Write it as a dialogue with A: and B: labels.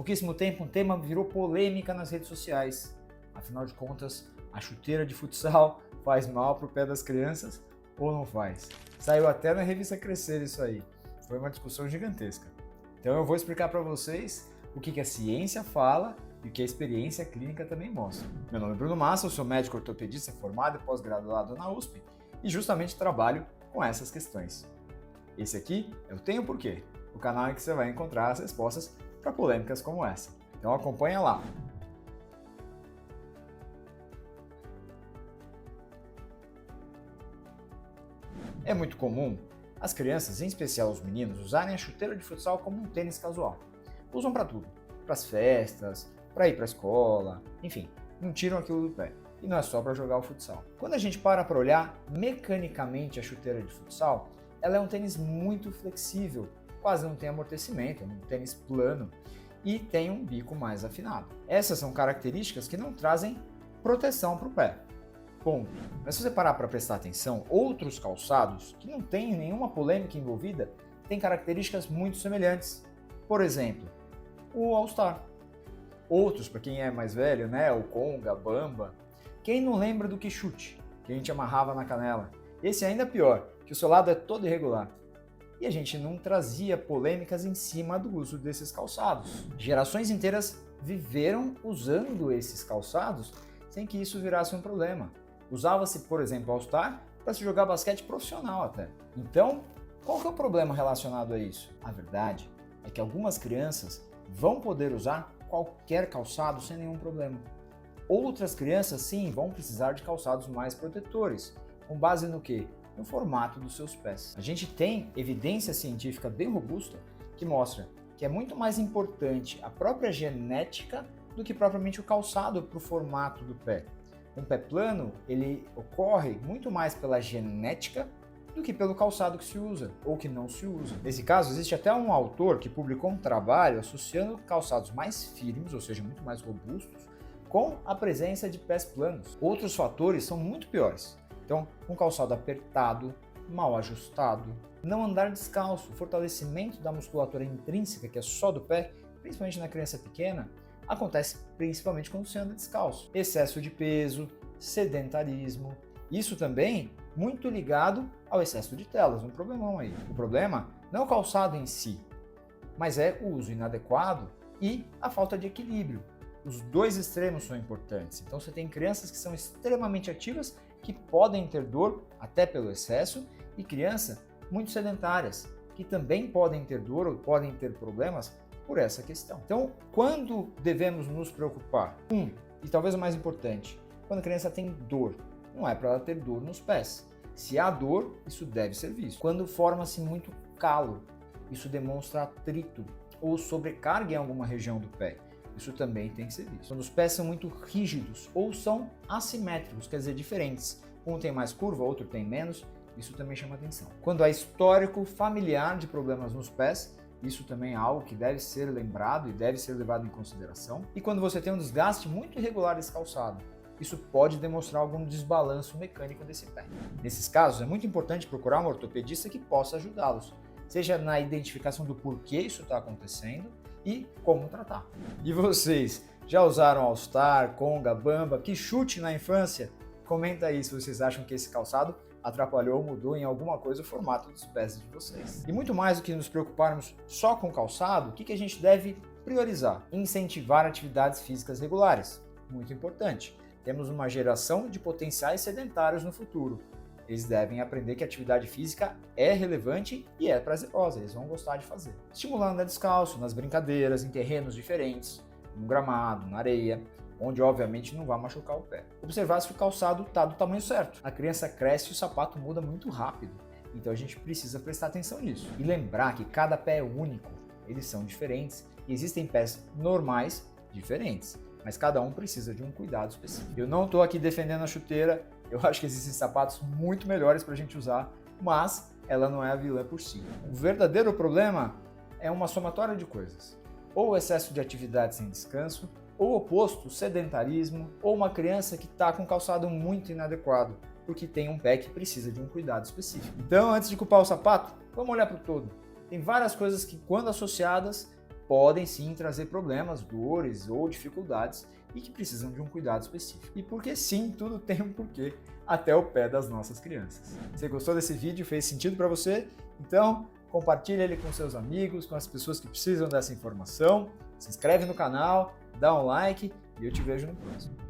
A: pouquíssimo tempo, um tema virou polêmica nas redes sociais. Afinal de contas, a chuteira de futsal faz mal para o pé das crianças ou não faz? Saiu até na revista Crescer isso aí. Foi uma discussão gigantesca. Então eu vou explicar para vocês o que a ciência fala e o que a experiência clínica também mostra. Meu nome é Bruno Massa, eu sou médico ortopedista formado e pós-graduado na USP e justamente trabalho com essas questões. Esse aqui é o Tem o Porquê, o canal em que você vai encontrar as respostas para polêmicas como essa. Então acompanha lá. É muito comum as crianças, em especial os meninos, usarem a chuteira de futsal como um tênis casual. Usam para tudo, para as festas, para ir para a escola, enfim, não tiram aquilo do pé. E não é só para jogar o futsal. Quando a gente para olhar mecanicamente a chuteira de futsal, ela é um tênis muito flexível, quase não tem amortecimento, é um tênis plano e tem um bico mais afinado. Essas são características que não trazem proteção para o pé. Ponto. Mas se você parar para prestar atenção, outros calçados, que não tem nenhuma polêmica envolvida, têm características muito semelhantes. Por exemplo, o All Star. Outros, para quem é mais velho, né, o Conga, Bamba. Quem não lembra do Quixute, que a gente amarrava na canela? Esse ainda é pior, que o seu lado é todo irregular. E a gente não trazia polêmicas em cima do uso desses calçados. Gerações inteiras viveram usando esses calçados sem que isso virasse um problema. Usava-se, por exemplo, All Star para se jogar basquete profissional até. Então, qual que é o problema relacionado a isso? A verdade é que algumas crianças vão poder usar qualquer calçado sem nenhum problema. Outras crianças, sim, vão precisar de calçados mais protetores. Com base no quê? No formato dos seus pés. A gente tem evidência científica bem robusta que mostra que é muito mais importante a própria genética do que propriamente o calçado para o formato do pé. Um pé plano, ele ocorre muito mais pela genética do que pelo calçado que se usa ou que não se usa. Nesse caso, existe até um autor que publicou um trabalho associando calçados mais firmes, ou seja, muito mais robustos, com a presença de pés planos. Outros fatores são muito piores. Então, um calçado apertado, mal ajustado, não andar descalço, o fortalecimento da musculatura intrínseca, que é só do pé, principalmente na criança pequena, acontece principalmente quando você anda descalço. Excesso de peso, sedentarismo, isso também muito ligado ao excesso de telas, um problemão aí. O problema não é o calçado em si, mas é o uso inadequado e a falta de equilíbrio. Os dois extremos são importantes. Então você tem crianças que são extremamente ativas, que podem ter dor até pelo excesso, e crianças muito sedentárias, que também podem ter dor ou podem ter problemas por essa questão. Então, quando devemos nos preocupar? E talvez o mais importante, quando a criança tem dor, não é para ela ter dor nos pés. Se há dor, isso deve ser visto. Quando forma-se muito calo, isso demonstra atrito ou sobrecarga em alguma região do pé. Isso também tem que ser visto. Quando os pés são muito rígidos ou são assimétricos, quer dizer, diferentes. Um tem mais curva, outro tem menos, isso também chama atenção. Quando há histórico familiar de problemas nos pés, isso também é algo que deve ser lembrado e deve ser levado em consideração. E quando você tem um desgaste muito irregular desse calçado, isso pode demonstrar algum desbalanço mecânico desse pé. Nesses casos, é muito importante procurar um ortopedista que possa ajudá-los, seja na identificação do porquê isso está acontecendo e como tratar. E vocês, já usaram All Star, Conga, Bamba, Quixute na infância? Comenta aí se vocês acham que esse calçado atrapalhou ou mudou em alguma coisa o formato dos pés de vocês. E muito mais do que nos preocuparmos só com o calçado, o que a gente deve priorizar? Incentivar atividades físicas regulares. Muito importante. Temos uma geração de potenciais sedentários no futuro. Eles devem aprender que a atividade física é relevante e é prazerosa, eles vão gostar de fazer. Estimular andar descalço, nas brincadeiras, em terrenos diferentes, no gramado, na areia, onde obviamente não vai machucar o pé. Observar se o calçado está do tamanho certo. A criança cresce e o sapato muda muito rápido, então a gente precisa prestar atenção nisso. E lembrar que cada pé é único, eles são diferentes e existem pés normais diferentes, mas cada um precisa de um cuidado específico. Eu não estou aqui defendendo a chuteira, eu acho que existem sapatos muito melhores para a gente usar, mas ela não é a vilã por si. O verdadeiro problema é uma somatória de coisas. Ou o excesso de atividade sem descanso, ou o oposto, o sedentarismo, ou uma criança que está com calçado muito inadequado, porque tem um pé que precisa de um cuidado específico. Então, antes de culpar o sapato, vamos olhar para o todo. Tem várias coisas que, quando associadas, podem sim trazer problemas, dores ou dificuldades e que precisam de um cuidado específico. E porque sim, tudo tem um porquê, até o pé das nossas crianças. Você gostou desse vídeo? Fez sentido para você? Então, compartilhe ele com seus amigos, com as pessoas que precisam dessa informação. Se inscreve no canal, dá um like e eu te vejo no próximo.